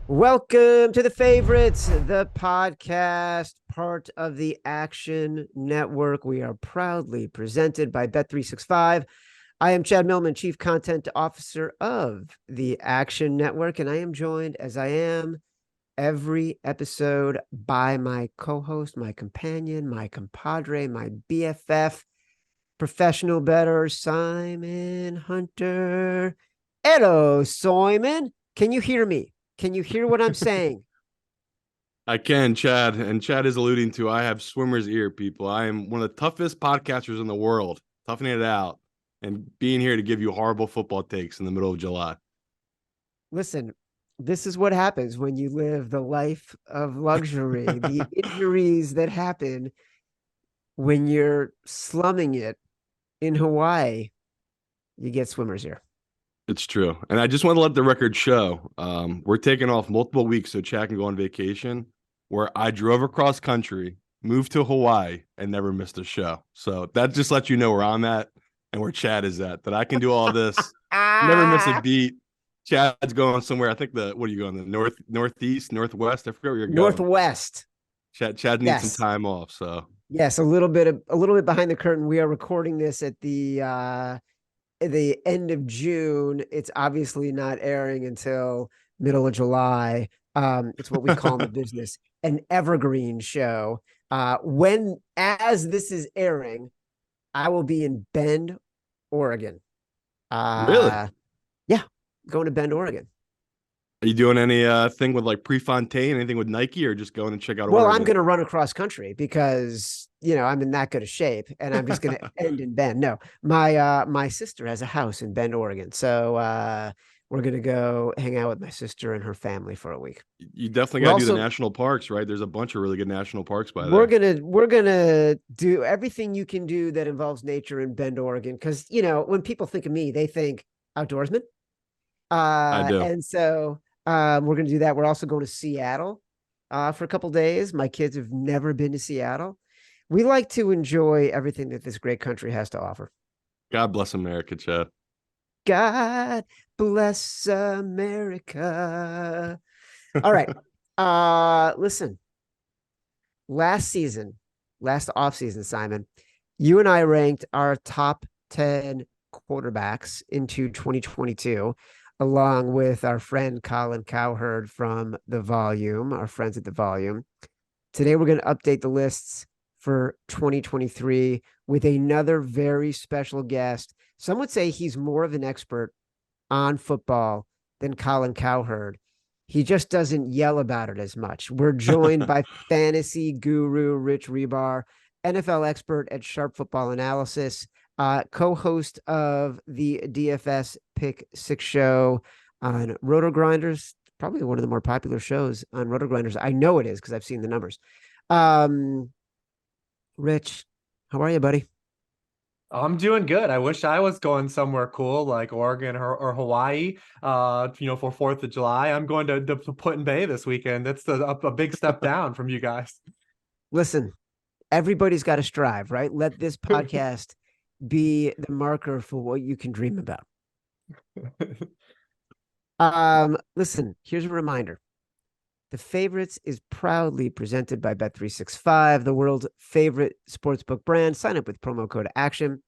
Welcome to The Favorites, the podcast, part of the Action Network. We are proudly presented by Bet365. I am Chad Millman, Chief Content Officer of the Action Network, and I am joined, as I am every episode, by my co-host, my companion, my compadre, my BFF, professional bettor, Simon Hunter. Hello, Simon. Can you hear me? Can you hear what I'm saying? I can, Chad. And Chad is alluding to I have swimmer's ear, people. I am one of the toughest podcasters in the world, toughing it out and being here to give you horrible football takes in the middle of July. Listen, this is what happens when you live the life of luxury. The injuries that happen when you're slumming it in Hawaii, you get swimmer's ear. It's true. And I just want to let the record show we're taking off multiple weeks so Chad can go on vacation, where I drove across country, moved to Hawaii, and never missed a show. So that just lets you know where I'm at and where Chad is at, that I can do all this, never miss a beat. Chad's going somewhere. I think what are you going? The northeast, northwest? I forget where you're going. Northwest. Chad needs some time off. So yes, a little bit behind the curtain. We are recording this at the end of June. It's obviously not airing until middle of July. It's what we call in the business an evergreen show. As this is airing, I will be in Bend, Oregon. really, Yeah, going to Bend, Oregon. are you doing any thing with like Prefontaine, anything with Nike, or just going to check out Well, Oregon? I'm going to run across country because I'm in that good a shape, and I'm just going to end in Bend. No, my sister has a house in Bend, Oregon, so we're going to go hang out with my sister and her family for a week. You definitely got to do the national parks, right? There's a bunch of really good national parks by there. We're gonna do everything you can do that involves nature in Bend, Oregon, because when people think of me, they think outdoorsman. I do. And so we're gonna do that. We're also going to Seattle for a couple days. My kids have never been to Seattle. We like to enjoy everything that this great country has to offer. God bless America, Chad. God bless America. All right. Listen, last offseason, Simon, you and I ranked our top 10 quarterbacks into 2022, along with our friend Colin Cowherd from The Volume, our friends at The Volume. Today, we're going to update the lists for 2023 with another very special guest. Some would say he's more of an expert on football than Colin Cowherd. He just doesn't yell about it as much. We're joined by fantasy guru Rich Hribar, NFL expert at Sharp Football Analysis, co-host of the DFS Pick Six show on Roto Grinders, probably one of the more popular shows on Roto Grinders. I know it is because I've seen the numbers. Rich, how are you, buddy? I'm doing good. I wish I was going somewhere cool like Oregon or Hawaii, for 4th of July. I'm going to Put in Bay this weekend. That's a big step down from you guys. Listen, everybody's got to strive, right? Let this podcast be the marker for what you can dream about. Listen, here's a reminder. The Favorites is proudly presented by Bet365, the world's favorite sportsbook brand. Sign up with promo code ACTION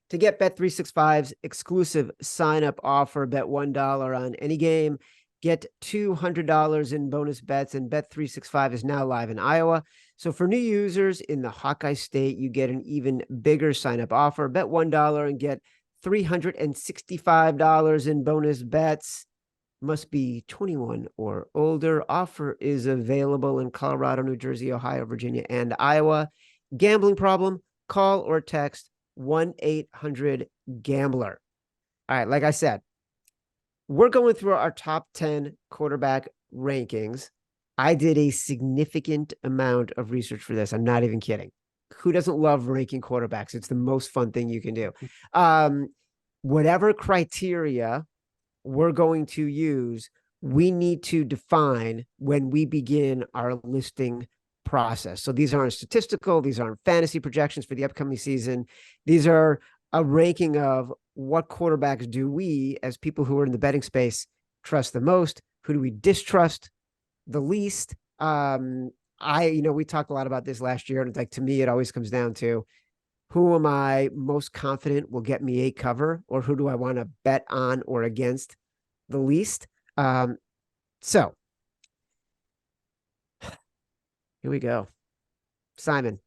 to get Bet365's exclusive sign-up offer. Bet $1 on any game. Get $200 in bonus bets, and Bet365 is now live in Iowa. So for new users in the Hawkeye State, you get an even bigger sign-up offer. Bet $1 and get $365 in bonus bets. Must be 21 or older. Offer is available in Colorado, New Jersey, Ohio, Virginia, and Iowa. Gambling problem? Call or text 1-800-GAMBLER. All right, like I said, we're going through our top 10 quarterback rankings. I did a significant amount of research for this. I'm not even kidding. Who doesn't love ranking quarterbacks? It's the most fun thing you can do. Whatever criteria we're going to use, we need to define when we begin our listing process. So these aren't statistical, these aren't fantasy projections for the upcoming season. These are a ranking of what quarterbacks do we, as people who are in the betting space, trust the most, who do we distrust, the least, we talked a lot about this last year, and it's like, to me, it always comes down to who am I most confident will get me a cover, or who do I want to bet on or against the least. So here we go. Simon,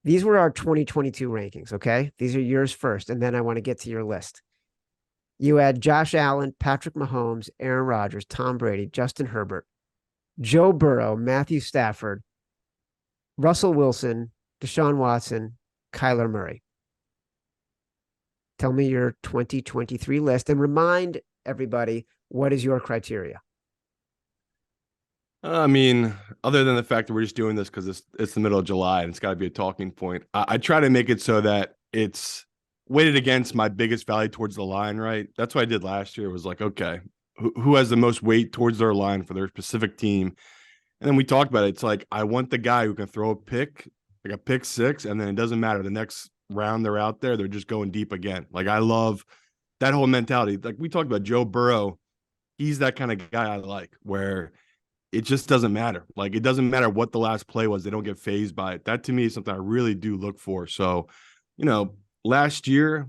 these were our 2022 rankings, okay? These are yours first, and then I want to get to your list. You had Josh Allen, Patrick Mahomes, Aaron Rodgers, Tom Brady, Justin Herbert, Joe Burrow, Matthew Stafford, Russell Wilson, Deshaun Watson, Kyler Murray. Tell me your 2023 list and remind everybody, what is your criteria? I mean, other than the fact that we're just doing this because it's the middle of July and it's got to be a talking point, I try to make it so that it's weighted against my biggest value towards the line, right? That's what I did last year. It was like, okay, who has the most weight towards their line for their specific team? And then we talked about it. It's like, I want the guy who can throw a pick, like a pick six, and then it doesn't matter. The next round they're out there, they're just going deep again. Like, I love that whole mentality. Like we talked about Joe Burrow. He's that kind of guy I like, where it just doesn't matter. Like, it doesn't matter what the last play was. They don't get phased by it. That to me is something I really do look for. So, last year,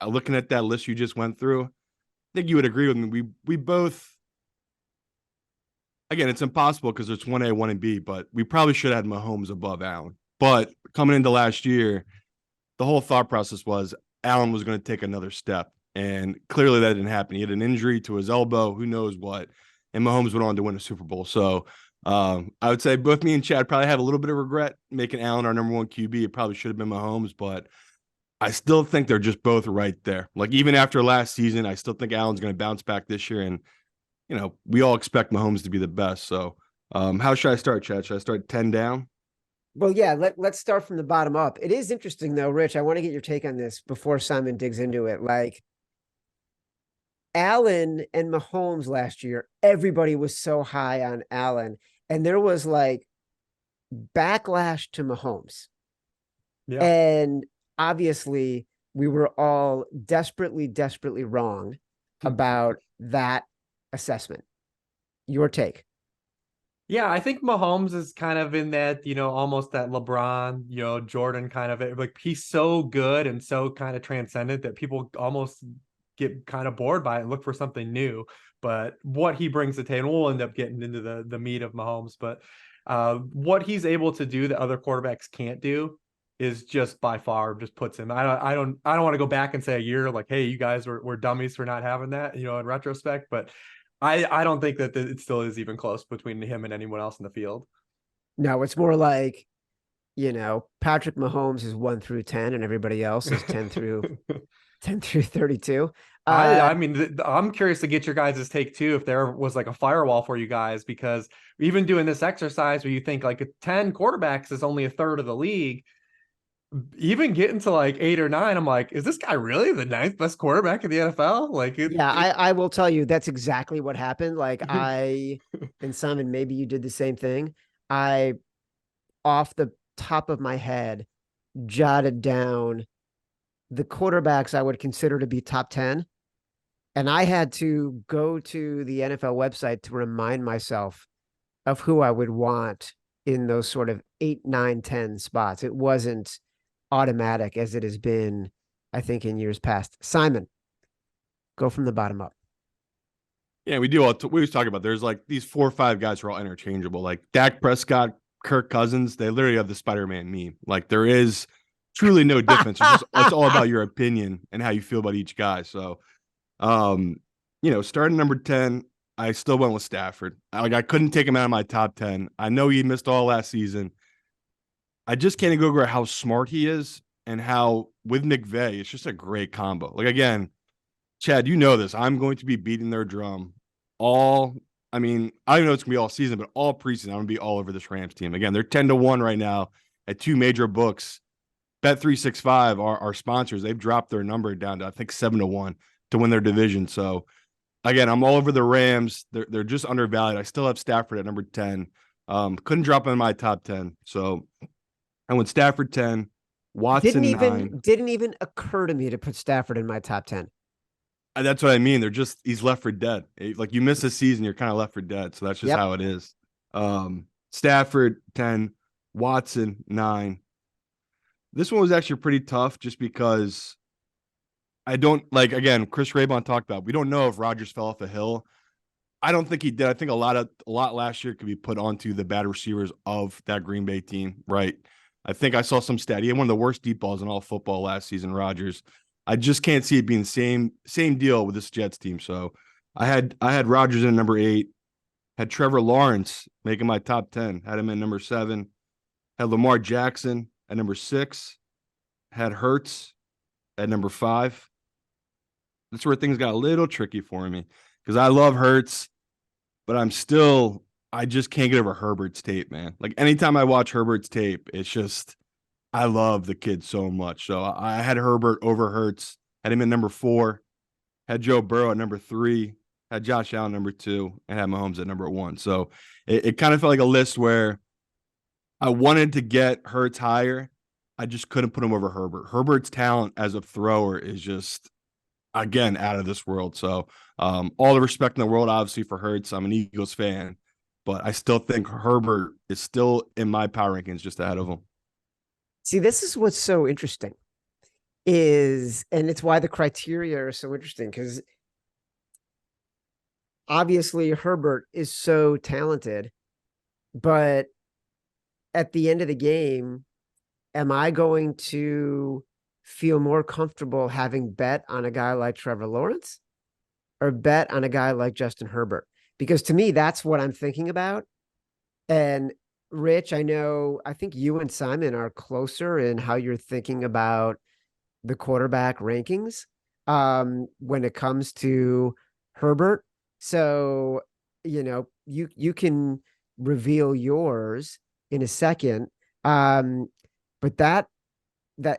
looking at that list you just went through, I think you would agree with me. We both, again, it's impossible because it's 1A, 1B, but we probably should have had Mahomes above Allen. But coming into last year, the whole thought process was Allen was going to take another step. And clearly that didn't happen. He had an injury to his elbow, who knows what. And Mahomes went on to win a Super Bowl. So I would say both me and Chad probably have a little bit of regret making Allen our number one QB. It probably should have been Mahomes, but I still think they're just both right there. Like, even after last season, I still think Allen's going to bounce back this year. And, we all expect Mahomes to be the best. So how should I start, Chad? Should I start 10 down? Well, yeah, let's start from the bottom up. It is interesting, though, Rich. I want to get your take on this before Simon digs into it. Like, Allen and Mahomes last year, everybody was so high on Allen, and there was like backlash to Mahomes. Yeah. And obviously, we were all desperately, desperately wrong about that assessment. Your take? Yeah, I think Mahomes is kind of in that, almost that LeBron, Jordan kind of, like, he's so good and so kind of transcendent that people almost get kind of bored by it and look for something new. But what he brings to the table, we'll end up getting into the meat of Mahomes, but what he's able to do that other quarterbacks can't do is just by far just puts him. I don't want to go back and say a year like, hey, you guys were dummies for not having that, in retrospect, but I don't think that it still is even close between him and anyone else in the field. No, it's more like, Patrick Mahomes is 1 through 10 and everybody else is 10 through 32. I mean, I'm curious to get your guys' take too, if there was like a firewall for you guys, because even doing this exercise where you think like 10 quarterbacks is only a third of the league, even getting to like 8 or 9, I'm like, is this guy really the 9th best quarterback in the NFL? Like, I will tell you, that's exactly what happened. Like, and Simon, maybe you did the same thing. I, off the top of my head, jotted down the quarterbacks I would consider to be top 10. And I had to go to the NFL website to remind myself of who I would want in those sort of 8, 9, 10 spots. It wasn't automatic as it has been, I think, in years past. Simon, go from the bottom up. Yeah, we always talk about, there's like these 4 or 5 guys who are all interchangeable. Like Dak Prescott, Kirk Cousins, they literally have the Spider-Man meme. Like, there is truly no difference. It's all about your opinion and how you feel about each guy. So, starting number 10, I still went with Stafford. I couldn't take him out of my top 10. I know he missed all last season. I just can't go over how smart he is and how, with McVay, it's just a great combo. Like, again, Chad, you know this. I'm going to be beating their drum I don't know it's going to be all season, but all preseason, I'm going to be all over this Rams team. Again, they're 10-1 right now at 2 major books. Bet365, our sponsors, they've dropped their number down to, I think, 7-1 to win their division. So, again, I'm all over the Rams. They're just undervalued. I still have Stafford at number 10. Couldn't drop in my top 10. So I went Stafford 10, Watson 9. Didn't even occur to me to put Stafford in my top 10. That's what I mean. He's left for dead. Like, you miss a season, you're kind of left for dead. So that's just how it is. Stafford 10, Watson 9. This one was actually pretty tough just because I don't like, again, Chris Hribar talked about, we don't know if Rodgers fell off a hill. I don't think he did. I think a lot last year could be put onto the bad receivers of that Green Bay team, right? I think I saw some stat. He had one of the worst deep balls in all football last season, Rodgers. I just can't see it being the same deal with this Jets team. So I had Rodgers in number 8, had Trevor Lawrence making my top 10, had him in number 7, had Lamar Jackson at number 6, had Hurts at number 5. That's where things got a little tricky for me because I love Hurts, but I just can't get over Herbert's tape, man. Like anytime I watch Herbert's tape, it's just, I love the kid so much. So I had Herbert over Hurts, had him at number 4, had Joe Burrow at number 3, had Josh Allen number 2, and had Mahomes at number 1. So it kind of felt like a list where I wanted to get Hurts higher. I just couldn't put him over Herbert. Herbert's talent as a thrower is just, again, out of this world. So all the respect in the world, obviously, for Hurts. I'm an Eagles fan, but I still think Herbert is still in my power rankings just ahead of him. See, this is what's so interesting and it's why the criteria are so interesting, because obviously Herbert is so talented, but at the end of the game, am I going to feel more comfortable having bet on a guy like Trevor Lawrence or bet on a guy like Justin Herbert? Because to me, that's what I'm thinking about. And Rich, I think you and Simon are closer in how you're thinking about the quarterback rankings when it comes to Herbert. So, you can reveal yours in a second. But that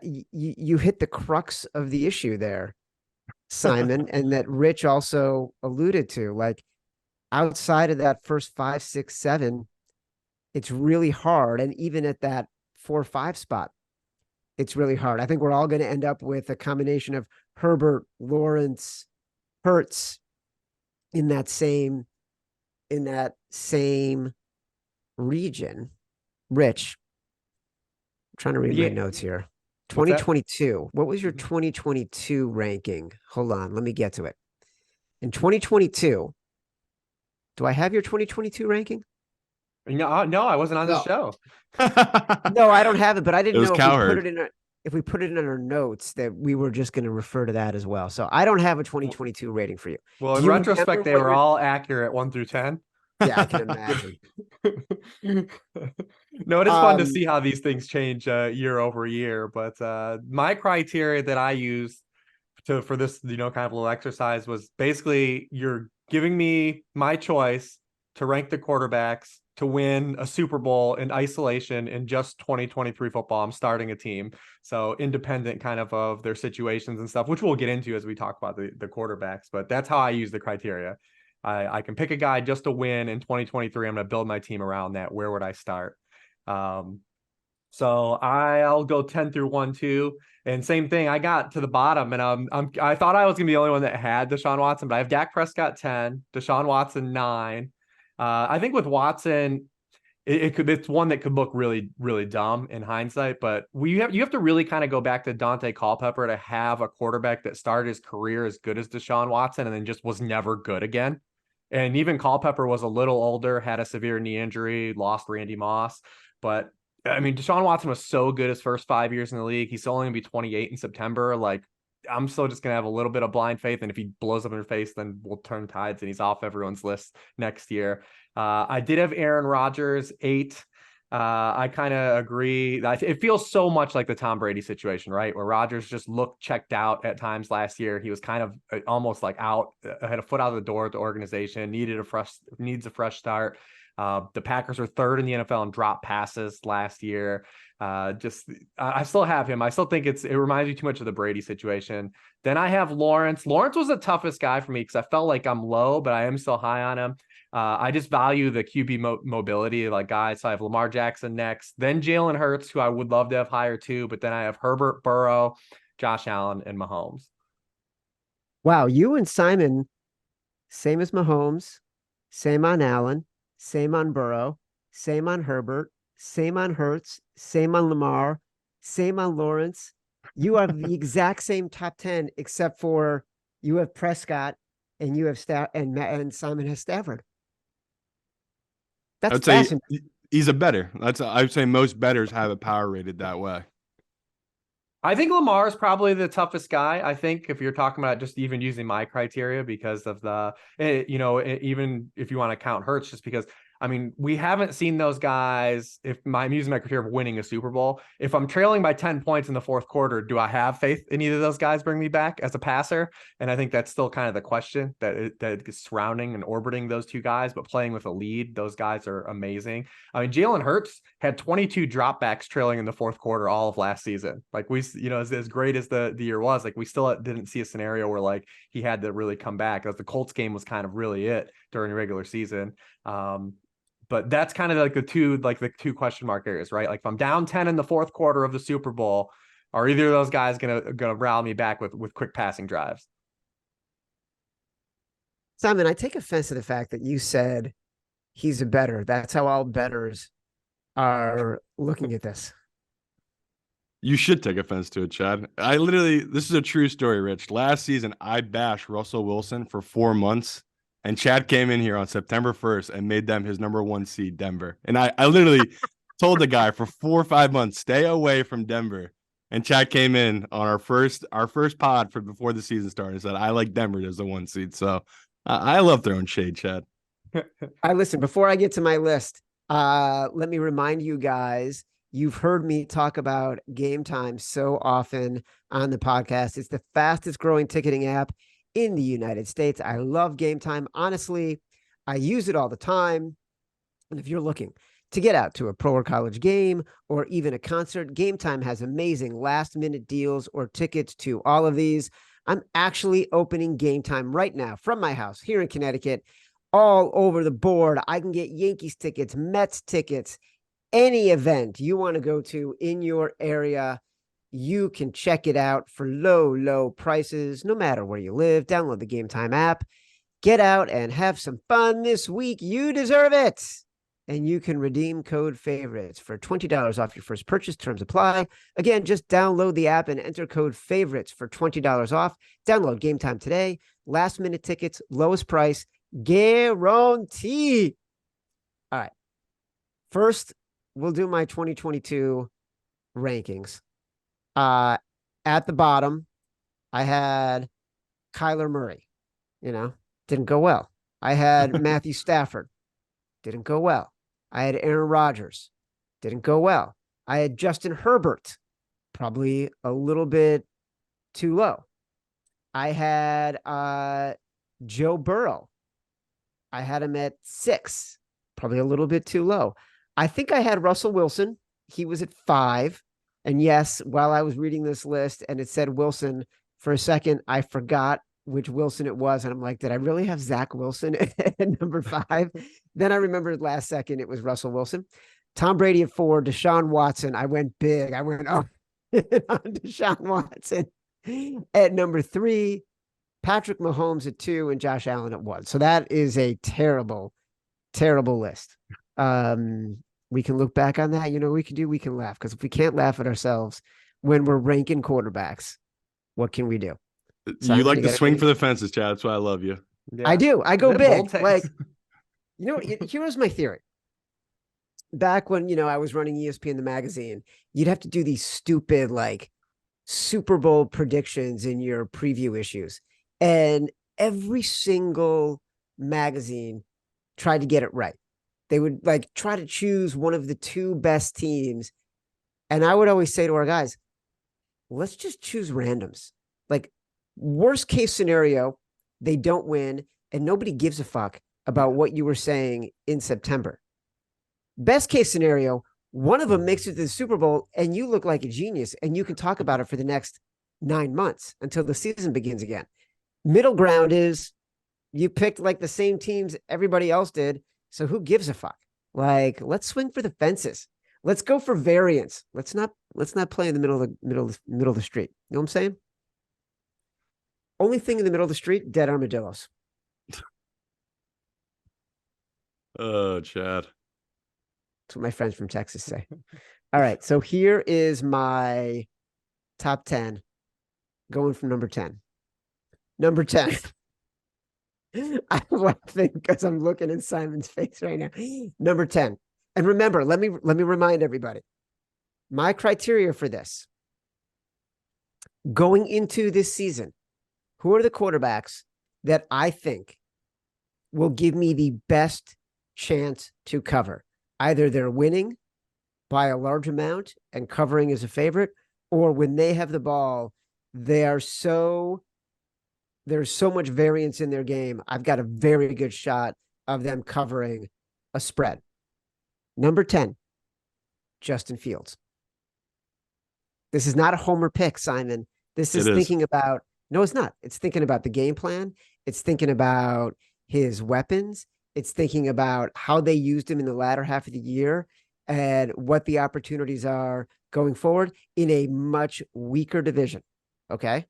you hit the crux of the issue there, Simon, and that Rich also alluded to. Like outside of that first 5, 6, 7, it's really hard. And even at that 4, 5 spot, it's really hard. I think we're all going to end up with a combination of Herbert, Lawrence, Hurts in that same region. Rich, I'm trying to read my notes here. 2022. What was your 2022 ranking? Hold on, let me get to it. In 2022, do I have your 2022 ranking? No, I wasn't on the show. No, I don't have it, but I didn't know if we put it in our notes that we were just going to refer to that as well. So I don't have a 2022 rating for you. Well, in retrospect, they were all accurate 1 through 10. Yeah, I can imagine. No, it is fun to see how these things change year over year. But my criteria that I used for this, kind of little exercise was basically you're giving me my choice to rank the quarterbacks to win a Super Bowl in isolation in just 2023 football. I'm starting a team, so independent kind of their situations and stuff, which we'll get into as we talk about the quarterbacks. But that's how I use the criteria. I can pick a guy just to win in 2023. I'm going to build my team around that. Where would I start? So I'll go 10 through 1, 2. And same thing, I got to the bottom, and I thought I was going to be the only one that had Deshaun Watson, but I have Dak Prescott 10, Deshaun Watson 9. I think with Watson, it's one that could look really, really dumb in hindsight, but you have to really kind of go back to Dante Culpepper to have a quarterback that started his career as good as Deshaun Watson and then just was never good again. And even Culpepper was a little older, had a severe knee injury, lost Randy Moss. But I mean, Deshaun Watson was so good his first 5 years in the league. He's only going to be 28 in September. Like, I'm still just going to have a little bit of blind faith. And if he blows up in your face, then we'll turn tides and he's off everyone's list next year. I did have Aaron Rodgers 8. I kind of agree. It feels so much like the Tom Brady situation, right? Where Rodgers just looked checked out at times last year. He was kind of almost like had a foot out of the door at the organization, needs a fresh start. The Packers were 3rd in the NFL in drop passes last year. I still have him. I still think it reminds me too much of the Brady situation. Then I have Lawrence. Lawrence was the toughest guy for me because I felt like I'm low, but I am still high on him. I just value the QB mobility, like guys. So I have Lamar Jackson next, then Jalen Hurts, who I would love to have higher too. But then I have Herbert, Burrow, Josh Allen, and Mahomes. Wow, you and Simon, same as Mahomes, same on Allen, same on Burrow. same on Herbert, same on Hurts, same on Lamar, same on Lawrence. You have the exact same top 10, except for you have Prescott and you have and Simon has Stafford. I That's would say fascinating. he's a better. I would say most bettors have it power rated that way. I think Lamar is probably the toughest guy. I think if you're talking about just even using my criteria because of even if you want to count Hurts, just because I mean, we haven't seen those guys. If I'm using my criteria of winning a Super Bowl, if I'm trailing by 10 points in the fourth quarter, do I have faith in either of those guys bring me back as a passer? And I think that's still kind of the question that is surrounding and orbiting those two guys. But playing with a lead, those guys are amazing. I mean, Jalen Hurts had 22 dropbacks trailing in the fourth quarter all of last season. Like as great as the year was, like we still didn't see a scenario where like he had to really come back. Because the Colts game was kind of really it during the regular season. But that's kind of like the two question mark areas, right? Like if I'm down 10 in the fourth quarter of the Super Bowl, are either of those guys gonna rally me back with quick passing drives? Simon, I take offense to the fact that you said he's a better. That's how all bettors are looking at this. You should take offense to it, Chad. This is a true story, Rich. Last season, I bashed Russell Wilson for 4 months, and Chad came in here on September 1st and made them his number 1 seed, Denver. And I literally told the guy for 4 or 5 months, stay away from Denver. And Chad came in on our first pod for before the season started and said, I like Denver as the 1 seed. So I love throwing shade, Chad. Listen, before I get to my list, let me remind you guys, you've heard me talk about Game Time so often on the podcast. It's the fastest growing ticketing app in the United States. I love Game Time. Honestly, I use it all the time. And if you're looking to get out to a pro or college game or even a concert, Game Time has amazing last minute deals or tickets to all of these. I'm actually opening Game Time right now from my house here in Connecticut, all over the board. I can get Yankees tickets, Mets tickets, any event you want to go to in your area. You can check it out for low prices, no matter where you live. Download the Game Time app, get out and have some fun this week. You deserve it. And you can redeem code favorites for $20 off your first purchase. Terms apply. Again, just download the app and enter code favorites for $20 off. Download Game Time today. Last minute tickets, lowest price, guarantee. All right. First, we'll do my 2022 rankings. At the bottom, I had Kyler Murray. Didn't go well. I had Matthew Stafford. Didn't go well. I had Aaron Rodgers. Didn't go well. I had Justin Herbert. Probably a little bit too low. I had Joe Burrow. I had him at 6. Probably a little bit too low. I think I had Russell Wilson. He was at 5. And yes, while I was reading this list and it said Wilson, for a second, I forgot which Wilson it was. And I'm like, did I really have Zach Wilson at number 5? Then I remembered last second it was Russell Wilson. Tom Brady at 4, Deshaun Watson. I went big. I went on Deshaun Watson at number 3, Patrick Mahomes at 2, and Josh Allen at 1. So that is a terrible, terrible list. We can look back on that. We can laugh, because if we can't laugh at ourselves when we're ranking quarterbacks, what can we do? You like to swing for the fences, Chad. That's why I love you. Yeah. I do. I go big. Like, here's my theory. Back when, I was running ESPN the magazine, you'd have to do these stupid, like, Super Bowl predictions in your preview issues. And every single magazine tried to get it right. They would like try to choose one of the 2 best teams. And I would always say to our guys, let's just choose randoms. Like, worst case scenario, they don't win and nobody gives a fuck about what you were saying in September. Best case scenario, one of them makes it to the Super Bowl and you look like a genius and you can talk about it for the next 9 months until the season begins again. Middle ground is you picked like the same teams everybody else did. So who gives a fuck? Like, let's swing for the fences. Let's go for variance. Let's not play in the middle of the street. You know what I'm saying? Only thing in the middle of the street, dead armadillos. Oh, Chad. That's what my friends from Texas say. All right. So here is my top 10 going from number 10. Number 10. I'm laughing because I'm looking at Simon's face right now. Number 10. And remember, let me remind everybody. My criteria for this going into this season, who are the quarterbacks that I think will give me the best chance to cover? Either they're winning by a large amount and covering is a favorite, or when they have the ball, there's so much variance in their game. I've got a very good shot of them covering a spread. Number 10, Justin Fields. This is not a homer pick, Simon. This is thinking about, no, it's not. It's thinking about the game plan. It's thinking about his weapons. It's thinking about how they used him in the latter half of the year and what the opportunities are going forward in a much weaker division. Okay?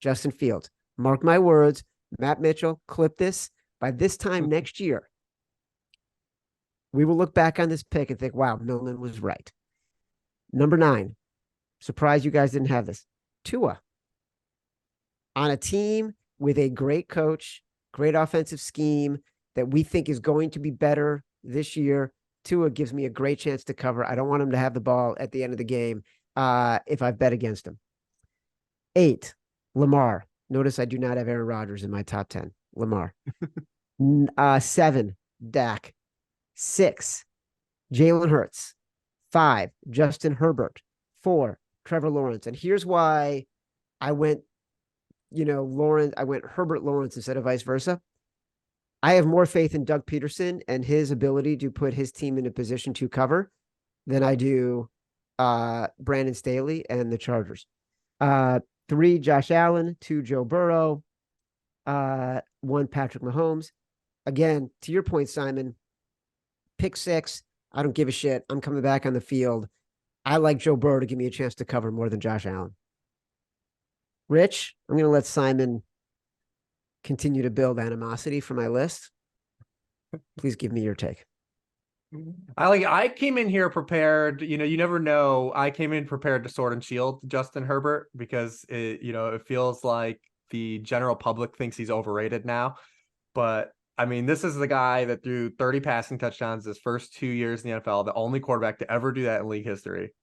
Justin Fields. Mark my words, Matt Mitchell, clip this. By this time next year, we will look back on this pick and think, wow, Millman was right. Number 9, surprised you guys didn't have this. Tua. On a team with a great coach, great offensive scheme that we think is going to be better this year, Tua gives me a great chance to cover. I don't want him to have the ball at the end of the game if I bet against him. 8, Lamar. Notice I do not have Aaron Rodgers in my top 10. Lamar. 7, Dak. 6, Jalen Hurts. 5, Justin Herbert. 4, Trevor Lawrence. And here's why I went, I went Herbert Lawrence instead of vice versa. I have more faith in Doug Peterson and his ability to put his team in a position to cover than I do Brandon Staley and the Chargers. 3, Josh Allen. 2, Joe Burrow. 1, Patrick Mahomes. Again, to your point, Simon, pick 6. I don't give a shit. I'm coming back on the field. I like Joe Burrow to give me a chance to cover more than Josh Allen. Rich, I'm going to let Simon continue to build animosity for my list. Please give me your take. I came in here prepared. You never know. I came in prepared to sword and shield Justin Herbert because it feels like the general public thinks he's overrated now. But I mean, this is the guy that threw 30 passing touchdowns his first 2 years in the NFL, the only quarterback to ever do that in league history.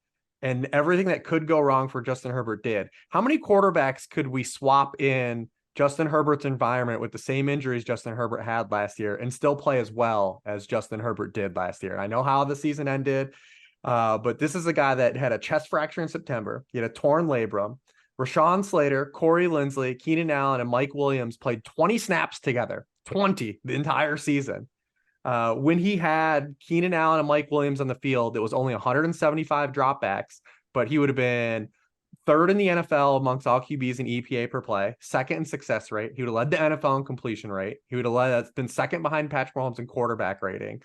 And everything that could go wrong for Justin Herbert did. How many quarterbacks could we swap in Justin Herbert's environment with the same injuries Justin Herbert had last year and still play as well as Justin Herbert did last year? I know how the season ended, but this is a guy that had a chest fracture in September. He had a torn labrum. Rashawn Slater, Corey Linsley, Keenan Allen, and Mike Williams played 20 snaps together, 20 the entire season. When he had Keenan Allen and Mike Williams on the field, it was only 175 dropbacks, but he would have been 3rd in the NFL amongst all QBs in EPA per play, 2nd in success rate. He would have led the NFL in completion rate. He would have been 2nd behind Patrick Mahomes in quarterback rating.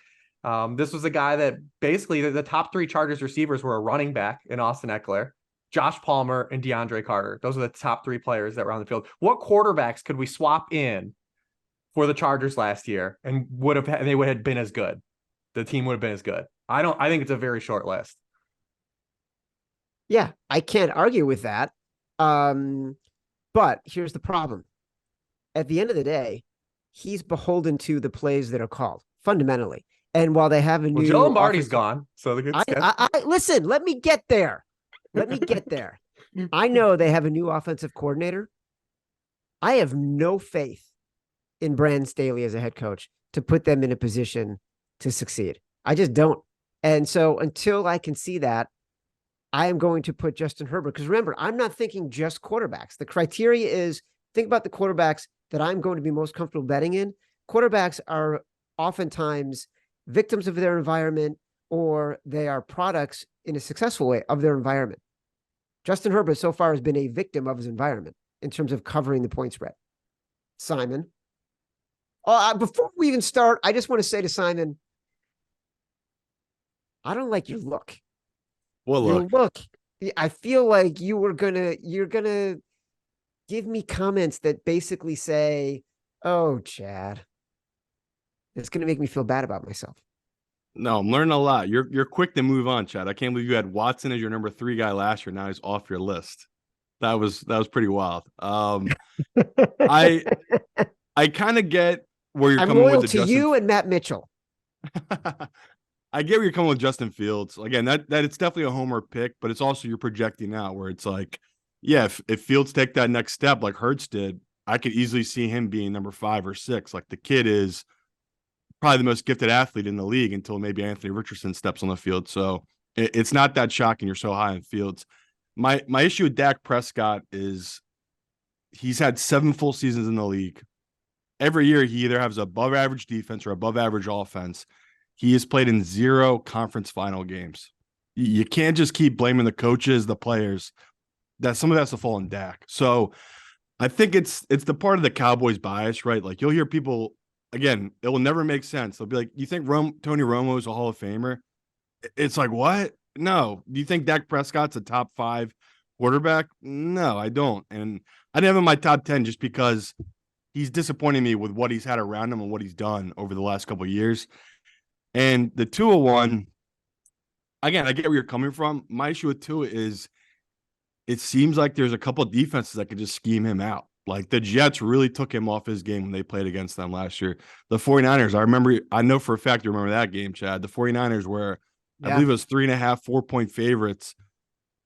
This was a guy that basically the top 3 Chargers receivers were a running back in Austin Eckler, Josh Palmer, and DeAndre Carter. Those are the top 3 players that were on the field. What quarterbacks could we swap in for the Chargers last year and they would have been as good? The team would have been as good. I think it's a very short list. Yeah, I can't argue with that. But here's the problem. At the end of the day, he's beholden to the plays that are called fundamentally. And while they have a new Joe Lombardi's gone, so listen, let me get there. Let me get there. I know they have a new offensive coordinator. I have no faith in Brandon Staley as a head coach to put them in a position to succeed. I just don't. And so until I can see that, I am going to put Justin Herbert. Because remember, I'm not thinking just quarterbacks. The criteria is think about the quarterbacks that I'm going to be most comfortable betting in. Quarterbacks are oftentimes victims of their environment, or they are products in a successful way of their environment. Justin Herbert so far has been a victim of his environment in terms of covering the point spread. Simon. Before we even start, I just want to say to Simon, I don't like your look. What look? Your look. I feel like you're gonna give me comments that basically say, "Oh, Chad, it's gonna make me feel bad about myself." No, I'm learning a lot. You're quick to move on, Chad. I can't believe you had Watson as your number 3 guy last year. Now he's off your list. That was pretty wild. I I kind of get where you're I'm coming with loyal the to Justin. you and Matt Mitchell. I get where you're coming with Justin Fields. Again, that it's definitely a homer pick, but it's also you're projecting out where it's like, yeah, if Fields take that next step like Hurts did, I could easily see him being number 5 or 6. Like the kid is probably the most gifted athlete in the league until maybe Anthony Richardson steps on the field. So it's not that shocking you're so high in Fields. My issue with Dak Prescott is he's had 7 full seasons in the league. Every year he either has above average defense or above average offense. He has played in 0 conference final games. You can't just keep blaming the coaches, the players. That some of that's to fall on Dak. So I think it's the part of the Cowboys bias, right? Like you'll hear people again, it will never make sense. They'll be like, "You think Tony Romo is a Hall of Famer?" It's like, what? No. Do you think Dak Prescott's a top 5 quarterback? No, I don't. And I didn't have him in my top 10 just because he's disappointing me with what he's had around him and what he's done over the last couple of years. And the Tua one, again, I get where you're coming from. My issue with Tua is it seems like there's a couple of defenses that could just scheme him out. Like the Jets really took him off his game when they played against them last year. The 49ers, I know for a fact you remember that game, Chad. The 49ers were, I believe it was 3.5, 4-point favorites.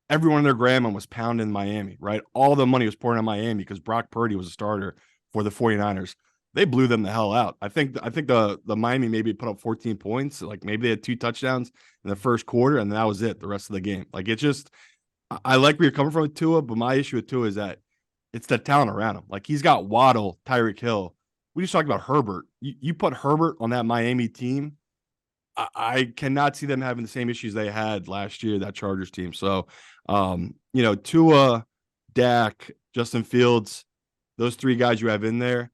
Everyone in their grandma was pounding Miami, right? All the money was pouring on Miami because Brock Purdy was a starter for the 49ers. They blew them the hell out. I think the Miami maybe put up 14 points. Like maybe they had 2 touchdowns in the first quarter, and that was it the rest of the game. Like it just I like where you're coming from with Tua, but my issue with Tua is that it's the talent around him. Like he's got Waddle, Tyreek Hill. We just talked about Herbert. You put Herbert on that Miami team, I cannot see them having the same issues they had last year, that Chargers team. So, Tua, Dak, Justin Fields, those 3 guys you have in there.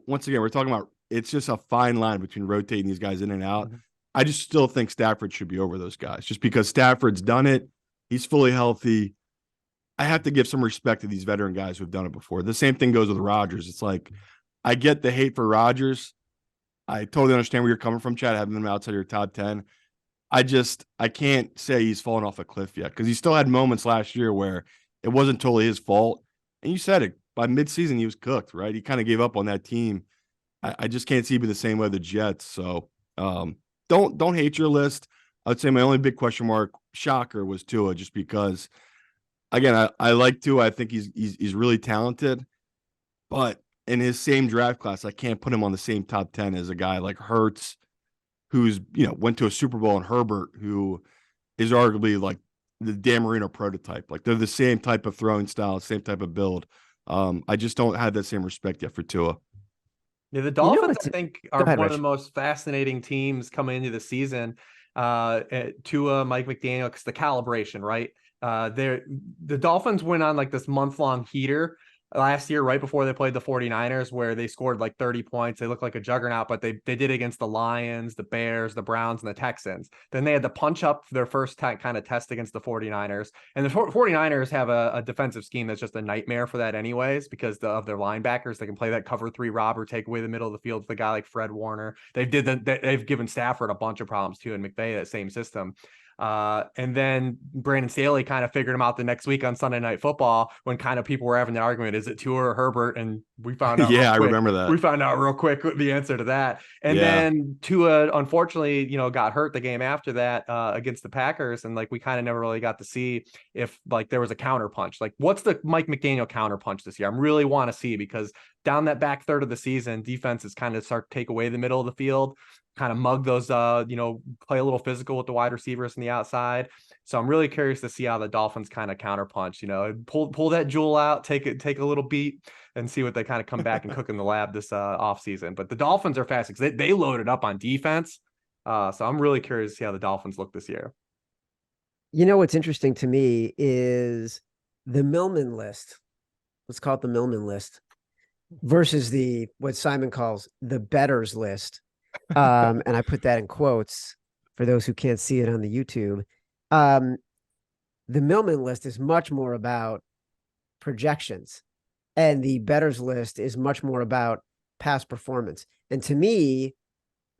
Once again, we're talking about it's just a fine line between rotating these guys in and out. Mm-hmm. I just still think Stafford should be over those guys just because Stafford's done it. He's fully healthy. I have to give some respect to these veteran guys who've done it before. The same thing goes with Rodgers. It's like, I get the hate for Rodgers. I totally understand where you're coming from, Chad, having him outside your top 10. I can't say he's fallen off a cliff yet because he still had moments last year where it wasn't totally his fault. And you said it, by midseason, he was cooked, right? He kind of gave up on that team. I just can't see it be the same way the Jets. So don't hate your list. I would say my only big question mark, shocker, was Tua, just because, again, I like Tua. I think he's really talented. But in his same draft class, I can't put him on the same top 10 as a guy like Hurts, who's, went to a Super Bowl, and Herbert, who is arguably like the Dan Marino prototype. Like they're the same type of throwing style, same type of build. I just don't have that same respect yet for Tua. Yeah, the Dolphins, I think, are ahead, one Rich. of the most fascinating teams coming into the season. Tua, Mike McDaniel, because the calibration, right? The Dolphins went on like this month-long heater last year, right before they played the 49ers, where they scored like 30 points. They looked like a juggernaut, but they did it against the Lions, the Bears, the Browns, and the Texans. Then they had to punch up their first kind of test against the 49ers. And the 49ers have a defensive scheme that's just a nightmare for that anyways, because of their linebackers. They can play that cover 3 rob or take away the middle of the field with a guy like Fred Warner. They've given Stafford a bunch of problems too, and McVay, that same system. And then Brandon Staley kind of figured him out the next week on Sunday Night Football when kind of people were having the argument, is it Tua or Herbert? And we found out I remember that. We found out real quick the answer to that. And then Tua, unfortunately, got hurt the game after that against the Packers. And like, we kind of never really got to see if like there was a counter punch. Like, what's the Mike McDaniel counter punch this year? I really want to see, because down that back third of the season, defenses kind of start to take away the middle of the field, kind of mug those, play a little physical with the wide receivers on the outside. So I'm really curious to see how the Dolphins kind of counterpunch, pull that jewel out, take a little beat, and see what they kind of come back and cook in the lab this offseason. But the Dolphins are fast because they loaded up on defense. So I'm really curious to see how the Dolphins look this year. What's interesting to me is the Millman list. Let's call it the Millman list versus what Simon calls the betters list. And I put that in quotes for those who can't see it on the YouTube. The Millman list is much more about projections, and the betters list is much more about past performance. And to me,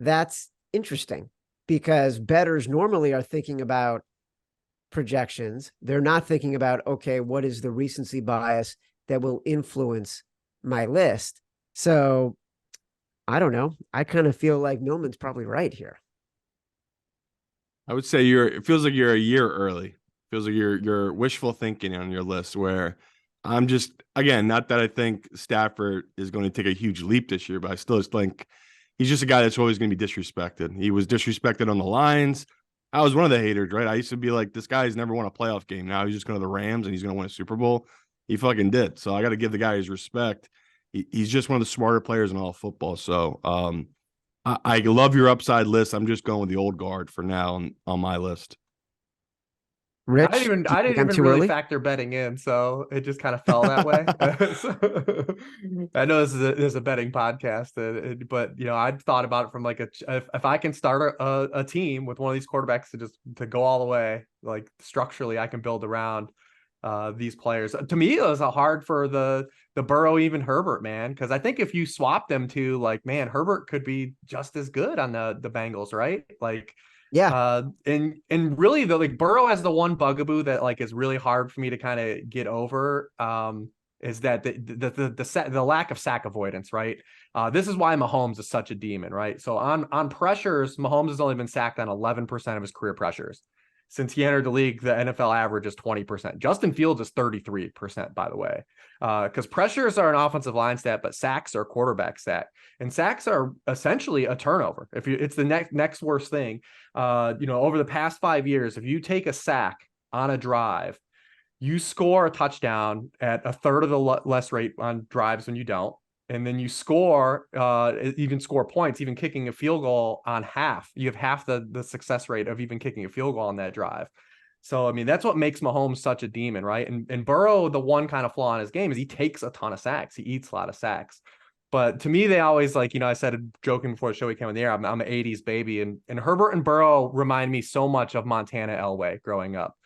that's interesting because bettors normally are thinking about projections. They're not thinking about, okay, what is the recency bias that will influence my list? So I don't know. I kind of feel like Millman's probably right here. I would say it feels like you're a year early. Feels like you're wishful thinking on your list, where I'm just, again, not that I think Stafford is going to take a huge leap this year, but I still just think he's just a guy that's always going to be disrespected. He was disrespected on the lines. I was one of the haters, right? I used to be like, this guy's never won a playoff game. Now he's just going to the Rams and he's going to win a Super Bowl. He fucking did. So I got to give the guy his respect. He's just one of the smarter players in all of football. So I love your upside list. I'm just going with the old guard for now on my list. Rich, I didn't do you think I'm even too really early? factor betting in, so it just kind of fell that way. I know this is a betting podcast, but I'd thought about it from like if I can start a team with one of these quarterbacks to go all the way, like structurally, I can build around these players. To me, it was hard for the Burrow, even Herbert, man, because I think if you swap them to, like, man, Herbert could be just as good on the Bengals, right? Like. Yeah. And really like Burrow has the one bugaboo that like is really hard for me to kind of get over. Is that the lack of sack avoidance, right? This is why Mahomes is such a demon, right? So on pressures, Mahomes has only been sacked on 11% of his career pressures. Since he entered the league, the NFL average is 20%. Justin Fields is 33%, by the way. Because pressures are an offensive line stat, but sacks are quarterback stat. And sacks are essentially a turnover. It's the next worst thing. Over the past 5 years, if you take a sack on a drive, you score a touchdown at a third of the less rate on drives when you don't. And then you even score points, even kicking a field goal on half. You have half the success rate of even kicking a field goal on that drive. So, I mean, that's what makes Mahomes such a demon, right? And Burrow, the one kind of flaw in his game is he takes a ton of sacks. He eats a lot of sacks. But to me, they always, like, I said, joking before the show we came on the air, I'm an 80s baby. And Herbert and Burrow remind me so much of Montana Elway growing up.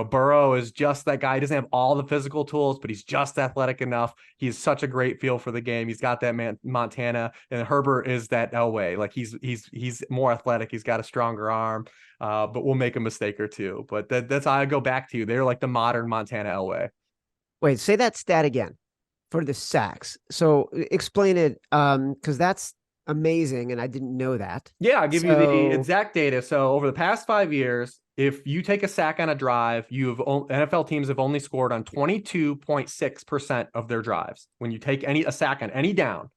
Burrow is just that guy. He doesn't have all the physical tools, but he's just athletic enough. He's such a great feel for the game. He's got that Montana, and Herbert is that Elway. Like he's more athletic. He's got a stronger arm, but we'll make a mistake or two. But that's how I go back to. They're like the modern Montana Elway. Wait, say that stat again for the sacks. So explain it, because that's amazing, and I didn't know that. Yeah, I'll give you the exact data. So over the past 5 years, if you take a sack on a drive, NFL teams have only scored on 22.6% of their drives. When you take a sack on any down,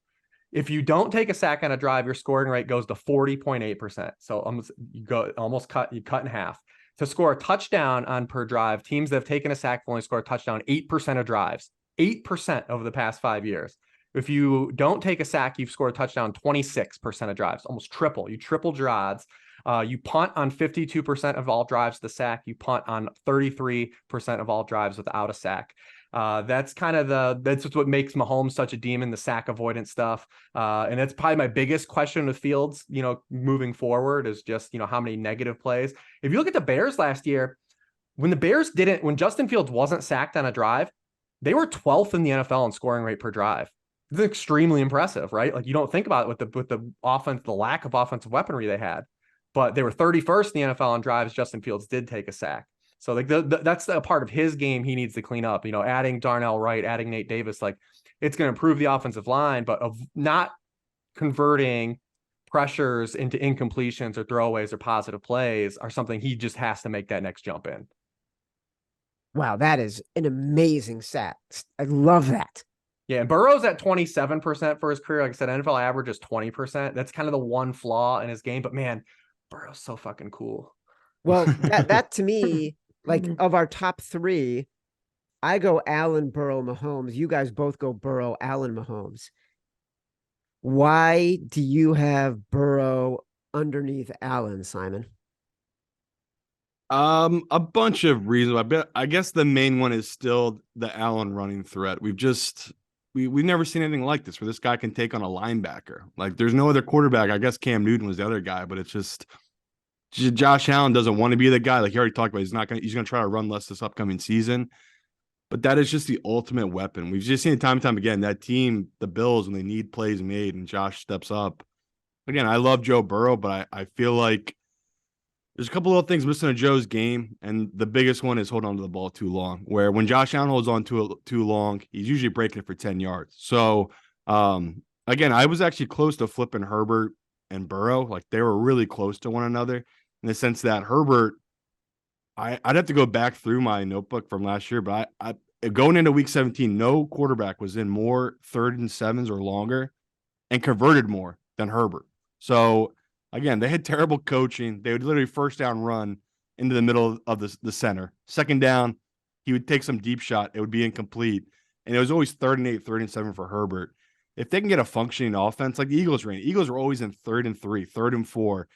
if you don't take a sack on a drive, your scoring rate goes to 40.8%. So you cut in half. To score a touchdown on per drive, teams that have taken a sack have only scored a touchdown 8% of drives. 8% over the past 5 years. If you don't take a sack, you've scored a touchdown 26% of drives, almost triple. You tripled your odds. You punt on 52% of all drives to the sack. You punt on 33% of all drives without a sack. That's what makes Mahomes such a demon, the sack avoidance stuff. And that's probably my biggest question with Fields, moving forward, is just, how many negative plays. If you look at the Bears last year, when Justin Fields wasn't sacked on a drive, they were 12th in the NFL in scoring rate per drive. It's extremely impressive, right? Like, you don't think about it with the offense, the lack of offensive weaponry they had, but they were 31st in the NFL on drives. Justin Fields did take a sack. So like that's a part of his game he needs to clean up. Adding Darnell Wright, adding Nate Davis, like, it's going to improve the offensive line, but of not converting pressures into incompletions or throwaways or positive plays are something he just has to make that next jump in. Wow, that is an amazing stat. I love that. Yeah, and Burrow's at 27% for his career. Like I said, NFL average is 20%. That's kind of the one flaw in his game. But man, Burrow's so fucking cool. Well, that to me, like, of our top three, I go Allen, Burrow, Mahomes. You guys both go Burrow, Allen, Mahomes. Why do you have Burrow underneath Allen, Simon? A bunch of reasons. I guess the main one is still the Allen running threat. We've never seen anything like this, where this guy can take on a linebacker. Like, there's no other quarterback. I guess Cam Newton was the other guy, but it's just Josh Allen doesn't want to be the guy. Like, he already talked about, he's gonna try to run less this upcoming season. But that is just the ultimate weapon. We've just seen it time and time again. That team, the Bills, when they need plays made and Josh steps up. Again, I love Joe Burrow, but I feel like There's a couple of things missing in Joe's game, and the biggest one is holding on to the ball too long. Where when Josh Allen holds on to it too long, he's usually breaking it for 10 yards. So, again, I was actually close to flipping Herbert and Burrow. Like, they were really close to one another in the sense that Herbert, I'd have to go back through my notebook from last year, but I going into week 17, no quarterback was in more 3rd and 7s or longer and converted more than Herbert. So, again, they had terrible coaching. They would literally first down run into the middle of the center. Second down, he would take some deep shot. It would be incomplete. And it was always 3rd and 8, 3rd and 7 for Herbert. If they can get a functioning offense like the Eagles ran, Eagles were always in 3rd and 3, 3rd and 4.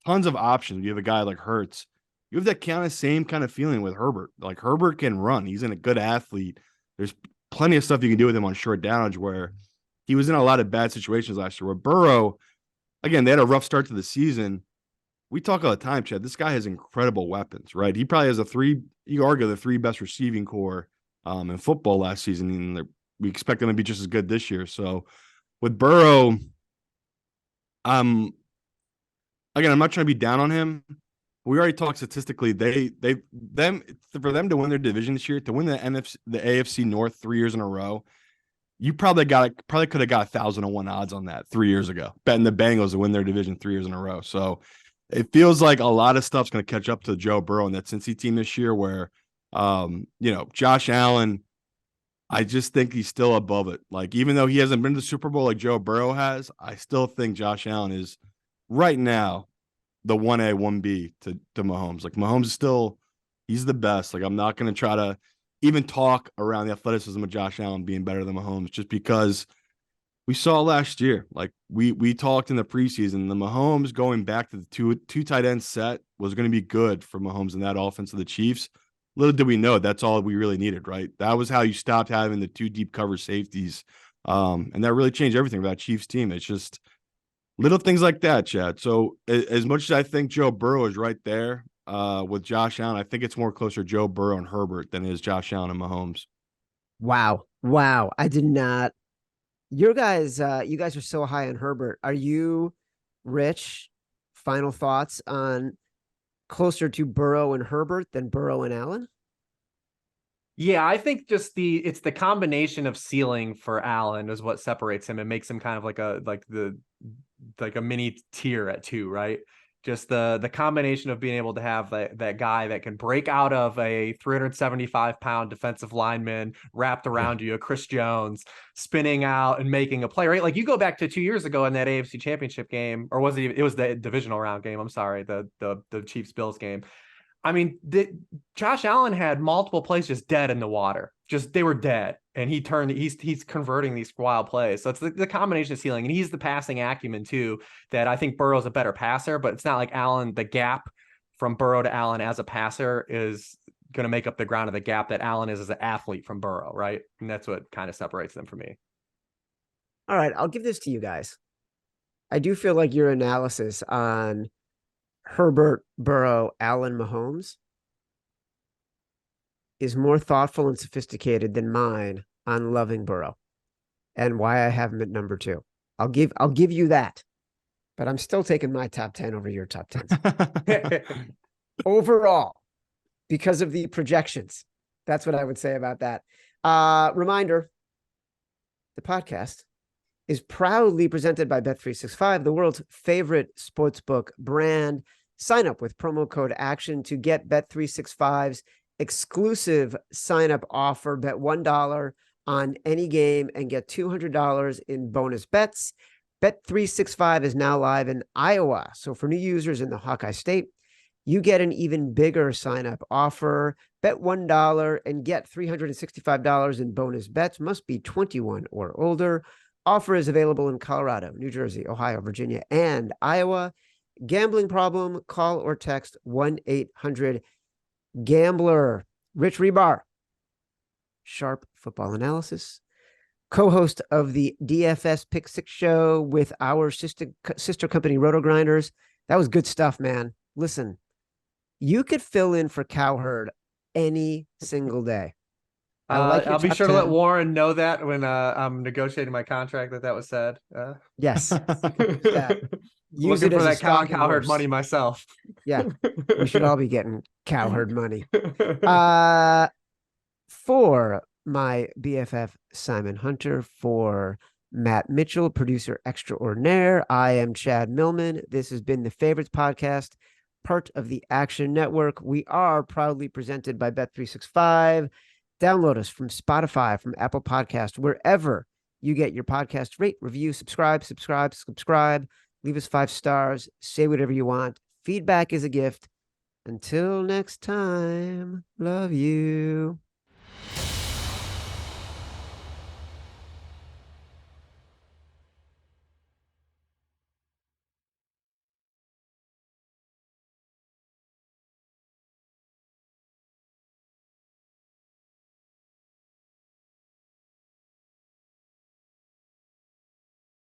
Tons of options. You have a guy like Hurts. You have that kind of same kind of feeling with Herbert. Like, Herbert can run. He's a good athlete. There's plenty of stuff you can do with him on short downage where he was in a lot of bad situations last year. With Burrow, again, they had a rough start to the season. We talk all the time, Chad. This guy has incredible weapons, right? He probably has you argue, the 3 best receiving core in football last season. And we expect them to be just as good this year. So with Burrow, again, I'm not trying to be down on him. We already talked statistically. For them to win their division this year, to win the AFC North 3 years in a row, you probably could have got 1,001 odds on that 3 years ago, betting the Bengals to win their division 3 years in a row. So it feels like a lot of stuff's going to catch up to Joe Burrow and that Cincy team this year where, Josh Allen, I just think he's still above it. Like, even though he hasn't been to the Super Bowl like Joe Burrow has, I still think Josh Allen is right now the 1A, 1B to Mahomes. Like, Mahomes is still, he's the best. Like, I'm not going to try to even talk around the athleticism of Josh Allen being better than Mahomes just because we saw last year. Like, we talked in the preseason, the Mahomes going back to the two tight end set was going to be good for Mahomes in that offense of the Chiefs. Little did we know that's all we really needed, right? That was how you stopped having the 2 deep cover safeties. And that really changed everything for that Chiefs team. It's just little things like that, Chad. So as much as I think Joe Burrow is right there with Josh Allen, I think it's more closer Joe Burrow and Herbert than it is Josh Allen and Mahomes. Wow. I did not. You guys are so high on Herbert. Are you, Rich? Final thoughts on closer to Burrow and Herbert than Burrow and Allen? Yeah, I think just it's the combination of ceiling for Allen is what separates him and makes him kind of like a mini tier at 2, right? Just the combination of being able to have that guy that can break out of a 375-pound defensive lineman wrapped around you, a Chris Jones, spinning out and making a play, right? Like, you go back to 2 years ago in that AFC Championship game, or was it was the divisional round game? I'm sorry, the Chiefs-Bills game. I mean, Josh Allen had multiple plays just dead in the water. Just, they were dead. And he's converting these wild plays. So it's the combination of ceiling. And he's the passing acumen too, that I think Burrow's a better passer, but it's not like Allen, the gap from Burrow to Allen as a passer is going to make up the ground of the gap that Allen is as an athlete from Burrow, right? And that's what kind of separates them for me. All right, I'll give this to you guys. I do feel like your analysis on Herbert, Burrow, Allen, Mahomes is more thoughtful and sophisticated than mine on loving Burrow and why I have him at number 2. I'll give you that, but I'm still taking my top 10 over your top 10 overall because of the projections. That's what I would say about that. Reminder, the podcast is proudly presented by Bet365, the world's favorite sportsbook brand. Sign up with promo code ACTION to get Bet365's exclusive sign-up offer. Bet $1 on any game and get $200 in bonus bets. Bet365 is now live in Iowa. So for new users in the Hawkeye State, you get an even bigger sign-up offer. Bet $1 and get $365 in bonus bets. Must be 21 or older. Offer is available in Colorado, New Jersey, Ohio, Virginia, and Iowa. Gambling problem? Call or text 1-800-GAMBLER. Rich Hribar, sharp football analysis, co-host of the DFS Pick 6 show with our sister company, Roto Grinders. That was good stuff, man. Listen, you could fill in for Cowherd any single day. I'll be sure to let Warren know that when I'm negotiating my contract that was said. Yes. Use looking for that Cowherd money myself. Yeah, we should all be getting cowherd money. For my BFF Simon Hunter, for Matt Mitchell, producer extraordinaire, I am Chad Millman. This has been the Favorites Podcast, part of the Action Network. We are proudly presented by Bet365. Download us from Spotify, from Apple Podcast, wherever you get your podcast. Rate, review, subscribe. Leave us 5 stars. Say whatever you want. Feedback is a gift. Until next time, love you.